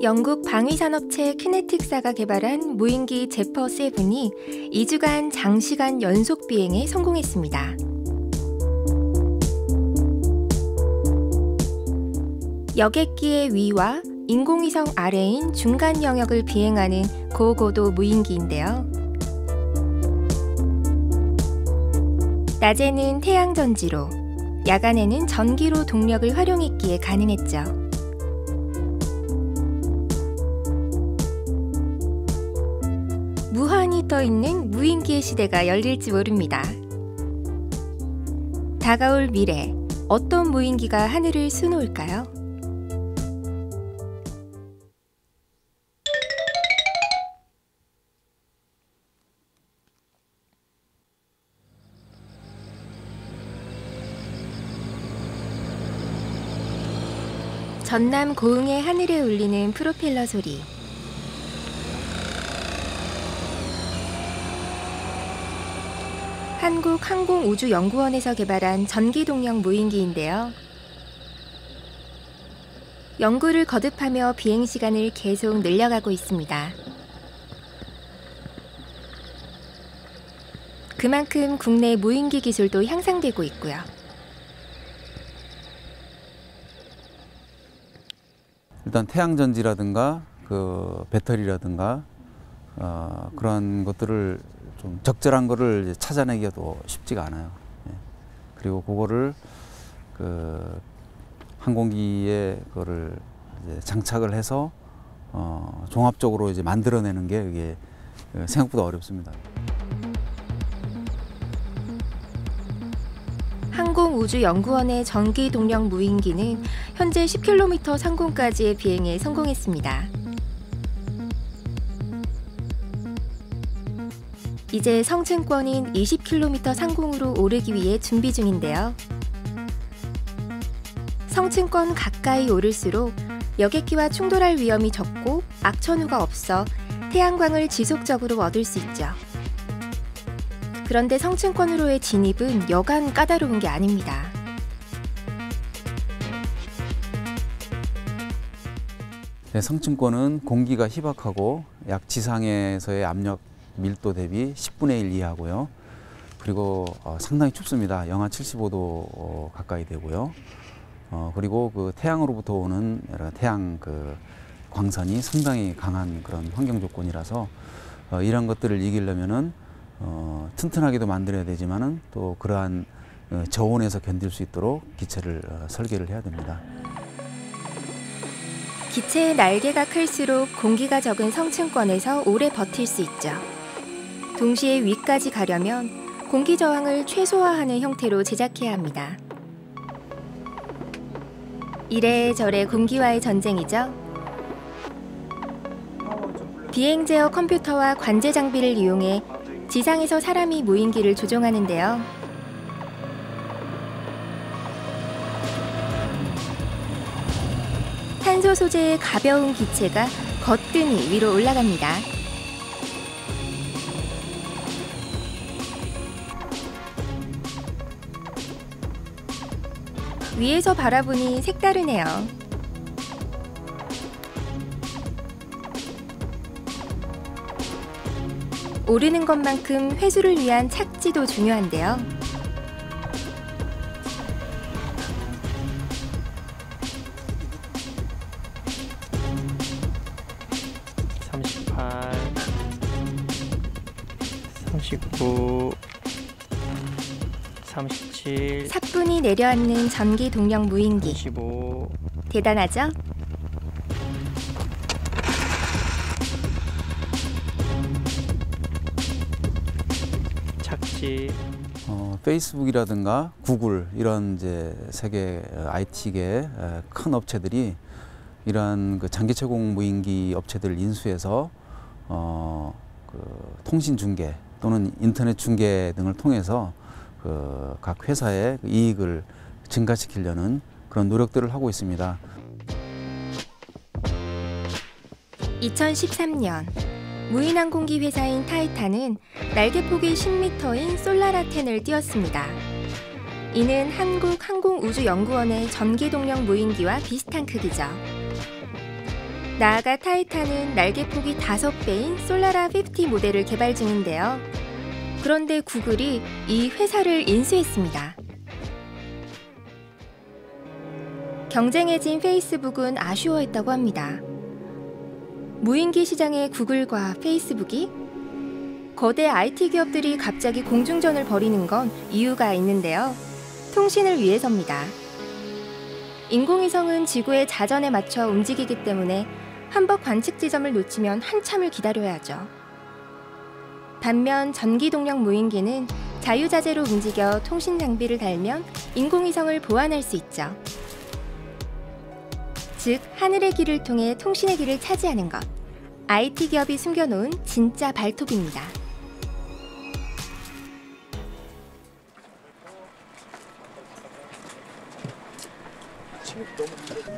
영국 방위산업체 키네틱사가 개발한 무인기 제퍼7이 2주간 장시간 연속 비행에 성공했습니다. 여객기의 위와 인공위성 아래인 중간 영역을 비행하는 고고도 무인기인데요. 낮에는 태양전지로, 야간에는 전기로 동력을 활용했기에 가능했죠. 무한히 떠있는 무인기의 시대가 열릴지 모릅니다. 다가올 미래, 어떤 무인기가 하늘을 수놓을까요? 전남 고흥의 하늘에 울리는 프로펠러 소리. 한국항공우주연구원에서 개발한 전기동력 무인기인데요. 연구를 거듭하며 비행시간을 계속 늘려가고 있습니다. 그만큼 국내 무인기 기술도 향상되고 있고요. 일단 태양전지라든가 배터리라든가 그런 것들을 좀 적절한 거를 찾아내기도 쉽지가 않아요. 그리고 그거를 항공기에 그거를 이제 장착을 해서 종합적으로 이제 만들어내는 게 이게 생각보다 어렵습니다. 항공우주연구원의 전기동력 무인기는 현재 10km 상공까지의 비행에 성공했습니다. 이제 성층권인 20km 상공으로 오르기 위해 준비 중인데요. 성층권 가까이 오를수록 여객기와 충돌할 위험이 적고 악천후가 없어 태양광을 지속적으로 얻을 수 있죠. 그런데 성층권으로의 진입은 여간 까다로운 게 아닙니다. 네, 성층권은 공기가 희박하고 약 지상에서의 압력 밀도 대비 10분의 1 이하고요. 그리고 상당히 춥습니다. 영하 75도 가까이 되고요. 그리고 그 태양으로부터 오는 태양 광선이 상당히 강한 그런 환경 조건이라서 이런 것들을 이기려면은 튼튼하게도 만들어야 되지만은 또 그러한 저온에서 견딜 수 있도록 기체를 설계를 해야 됩니다. 기체의 날개가 클수록 공기가 적은 성층권에서 오래 버틸 수 있죠. 동시에 위까지 가려면 공기 저항을 최소화하는 형태로 제작해야 합니다. 이래저래 공기와의 전쟁이죠. 비행 제어 컴퓨터와 관제 장비를 이용해 지상에서 사람이 무인기를 조종하는데요. 탄소 소재의 가벼운 기체가 거뜬히 위로 올라갑니다. 위에서 바라보니 색다르네요. 오르는 것만큼 회수를 위한 착지도 중요한데요. (38) (39) (37) 사뿐히 내려앉는 전기 동력 무인기. (15) 대단하죠? 착지. 페이스북이라든가 구글 이런 이제 세계 IT계 큰 업체들이 이러한 장기 채공 무인기 업체들을 인수해서 통신 중계 또는 인터넷 중계 등을 통해서 각 회사의 이익을 증가시키려는 그런 노력들을 하고 있습니다. 2013년 무인항공기 회사인 타이탄은 날개폭이 10m인 솔라라10을 띄웠습니다. 이는 한국항공우주연구원의 전기동력 무인기와 비슷한 크기죠. 나아가 타이탄은 날개 폭이 5배인 솔라라 50 모델을 개발 중인데요. 그런데 구글이 이 회사를 인수했습니다. 경쟁해진 페이스북은 아쉬워했다고 합니다. 무인기 시장의 구글과 페이스북이 거대 IT 기업들이 갑자기 공중전을 벌이는 건 이유가 있는데요. 통신을 위해서입니다. 인공위성은 지구의 자전에 맞춰 움직이기 때문에 한번 관측 지점을 놓치면 한참을 기다려야 하죠. 반면 전기동력 무인기는 자유자재로 움직여 통신 장비를 달면 인공위성을 보완할 수 있죠. 즉, 하늘의 길을 통해 통신의 길을 차지하는 것. IT 기업이 숨겨놓은 진짜 발톱입니다.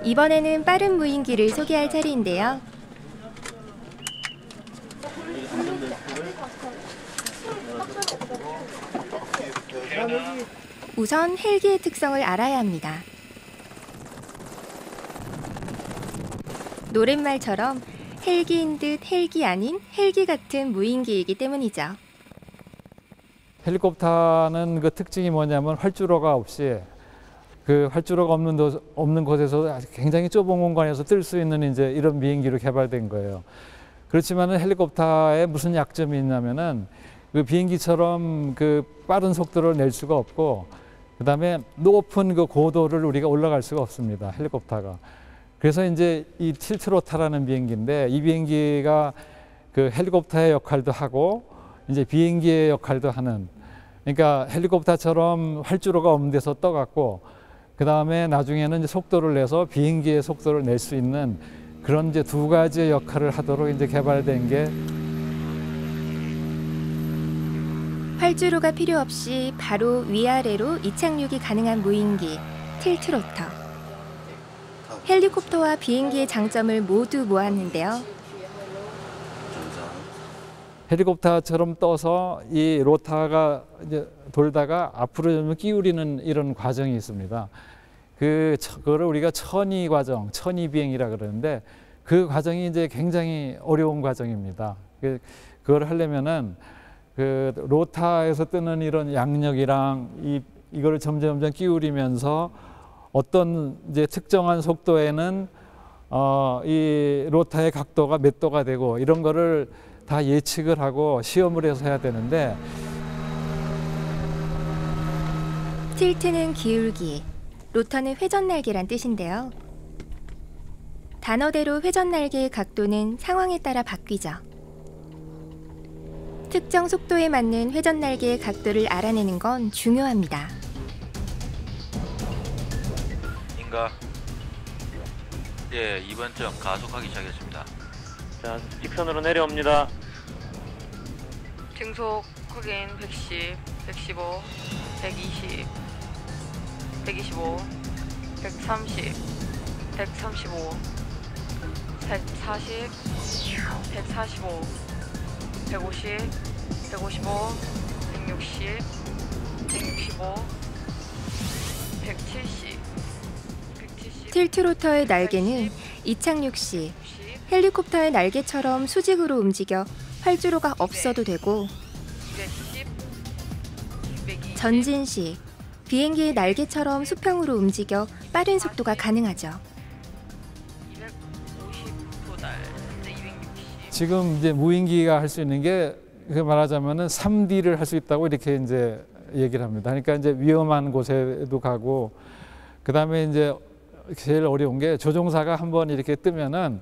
이번에는 빠른 무인기를 소개할 차례인데요. 우선 헬기의 특성을 알아야 합니다. 노랫말처럼 헬기인 듯 헬기 아닌 헬기 같은 무인기이기 때문이죠. 헬리콥터는 그 특징이 뭐냐면 활주로가 없이 그 활주로가 없는 곳에서 굉장히 좁은 공간에서 뜰 수 있는 이제 이런 비행기로 개발된 거예요. 그렇지만은 헬리콥터에 무슨 약점이 있냐면은 그 비행기처럼 그 빠른 속도를 낼 수가 없고, 그다음에 높은 그 고도를 우리가 올라갈 수가 없습니다. 헬리콥터가. 그래서 이제 이 틸트로타라는 비행기인데, 이 비행기가 그 헬리콥터의 역할도 하고 이제 비행기의 역할도 하는, 그러니까 헬리콥터처럼 활주로가 없는 데서 떠갖고 그 다음에 나중에는 이제 속도를 내서 비행기의 속도를 낼 수 있는 그런 이제 두 가지의 역할을 하도록 이제 개발된 게. 활주로가 필요 없이 바로 위아래로 이착륙이 가능한 무인기 틸트로터. 헬리콥터와 비행기의 장점을 모두 모았는데요. 헬리콥터처럼 떠서 이 로타가 이제 돌다가 앞으로 좀 기울이는 이런 과정이 있습니다. 그거를 우리가 천이 과정, 천이 비행이라 그러는데, 그 과정이 이제 굉장히 어려운 과정입니다. 그걸 하려면은 그 로타에서 뜨는 이런 양력이랑 이거를 점점 기울이면서 어떤 이제 특정한 속도에는 이 로타의 각도가 몇 도가 되고 이런 거를 다 예측을 하고 시험을 해서 해야 되는데. 틸트는 기울기, 로터는 회전날개란 뜻인데요. 단어대로 회전날개의 각도는 상황에 따라 바뀌죠. 특정 속도에 맞는 회전날개의 각도를 알아내는 건 중요합니다. 인가? 예, 2번점 가속하기 시작했습니다. 자, 직선으로 내려옵니다. 등속 확인 110, 115, 120, 125, 130, 135, 140, 145, 150, 155, 160, 165, 170, 170. 틸트로터의 날개는 이착륙 시 헬리콥터의 날개처럼 수직으로 움직여 활주로가 없어도 되고, 210, 220, 전진 시 비행기의 날개처럼 수평으로 움직여 빠른 속도가 가능하죠. 250도달, 260. 지금 이제 무인기가 할 수 있는 게, 그 말하자면은 3D를 할 수 있다고 이렇게 이제 얘기를 합니다. 그러니까 이제 위험한 곳에도 가고, 그 다음에 이제 제일 어려운 게 조종사가 한번 이렇게 뜨면은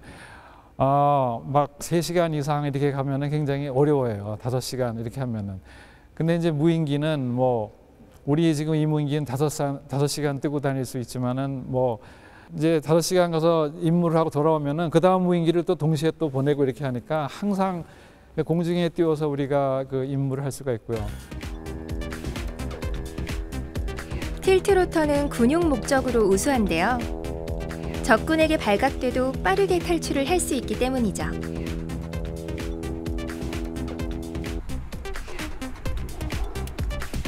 막 3시간 이상 이렇게 가면은 굉장히 어려워요. 5시간 이렇게 하면은. 근데 이제 무인기는 뭐 우리 지금 이 무인기는 5시간 뜨고 다닐 수 있지만은 뭐 이제 5시간 가서 임무를 하고 돌아오면은 그 다음 무인기를 또 동시에 또 보내고 이렇게 하니까 항상 공중에 띄워서 우리가 그 임무를 할 수가 있고요. 틸트로터는 군용 목적으로 우수한데요. 적군에게 발각돼도 빠르게 탈출을 할 수 있기 때문이죠.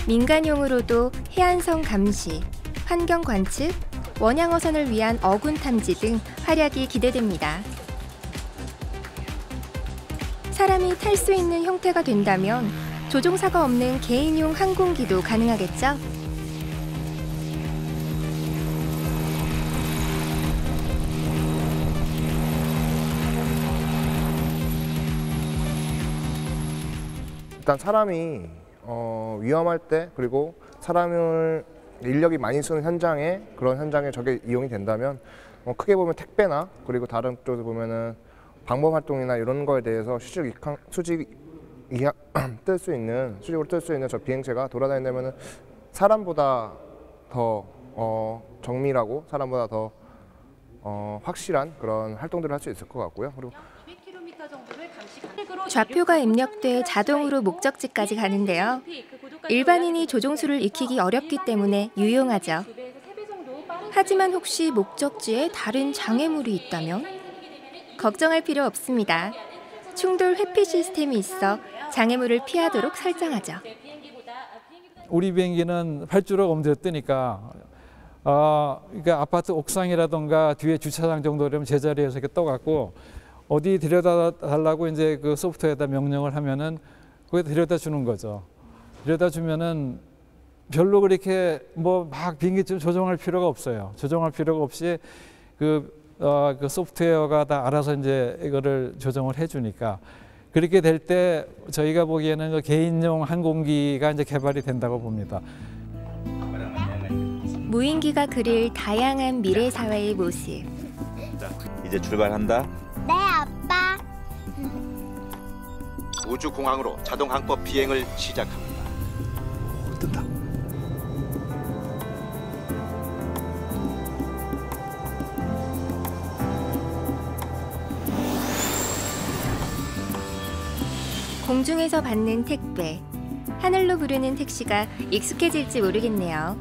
민간용으로도 해안성 감시, 환경 관측, 원양어선을 위한 어군 탐지 등 활약이 기대됩니다. 사람이 탈 수 있는 형태가 된다면 조종사가 없는 개인용 항공기도 가능하겠죠? 일단 사람이 위험할 때, 그리고 사람을 인력이 많이 쓰는 현장에, 그런 현장에 저게 이용이 된다면 크게 보면 택배나, 그리고 다른 쪽에 보면은 방범 활동이나 이런 거에 대해서 수직으로 뜰 수 있는 저 비행체가 돌아다닌다면은 사람보다 더 정밀하고 사람보다 더 확실한 그런 활동들을 할 수 있을 것 같고요. 그리고 좌표가 입력돼 자동으로 목적지까지 가는데요. 일반인이 조종수를 익히기 어렵기 때문에 유용하죠. 하지만 혹시 목적지에 다른 장애물이 있다면? 걱정할 필요 없습니다. 충돌 회피 시스템이 있어 장애물을 피하도록 설정하죠. 우리 비행기는 활주로가 엄대로 뜨니까 그러니까 아파트 옥상이라던가 뒤에 주차장 정도라면 제자리에서 이렇게 떠갖고 어디 데려다 달라고 이제 그 소프트웨어에다 명령을 하면은 거기에 데려다 주는 거죠. 데려다 주면은 별로 그렇게 뭐 막 비행기 좀 조종할 필요가 없어요. 조종할 필요가 없이 그 소프트웨어가 다 알아서 이제 이거를 조정을 해주니까 그렇게 될 때 저희가 보기에는 그 개인용 항공기가 이제 개발이 된다고 봅니다. 무인기가 그릴 다양한 미래 사회의 모습. 자, 이제 출발한다. 네, 아빠. 우주공항으로 자동 항법 비행을 시작합니다. 뜬다. 공중에서 받는 택배, 하늘로 부르는 택시가 익숙해질지 모르겠네요.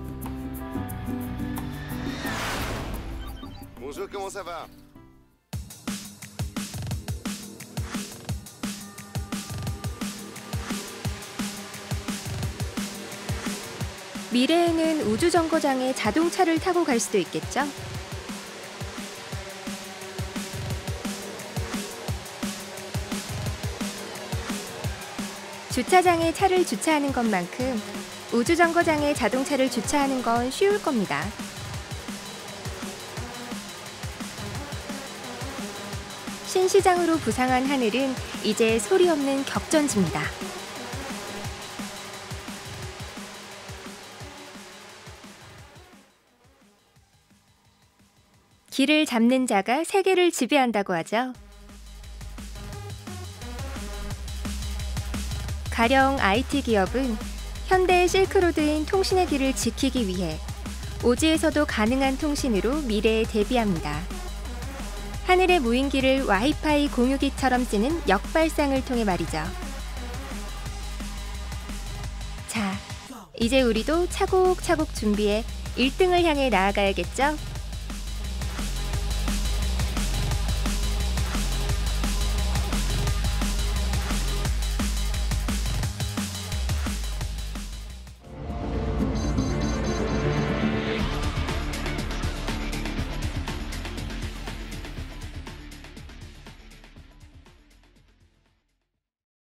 Bonjour, comment ça va? 미래에는 우주정거장에 자동차를 타고 갈 수도 있겠죠? 주차장에 차를 주차하는 것만큼 우주정거장에 자동차를 주차하는 건 쉬울 겁니다. 신시장으로 부상한 하늘은 이제 소리 없는 격전지입니다. 길을 잡는 자가 세계를 지배한다고 하죠. 가령 IT 기업은 현대의 실크로드인 통신의 길을 지키기 위해 오지에서도 가능한 통신으로 미래에 대비합니다. 하늘의 무인기를 와이파이 공유기처럼 쓰는 역발상을 통해 말이죠. 자, 이제 우리도 차곡차곡 준비해 1등을 향해 나아가야겠죠?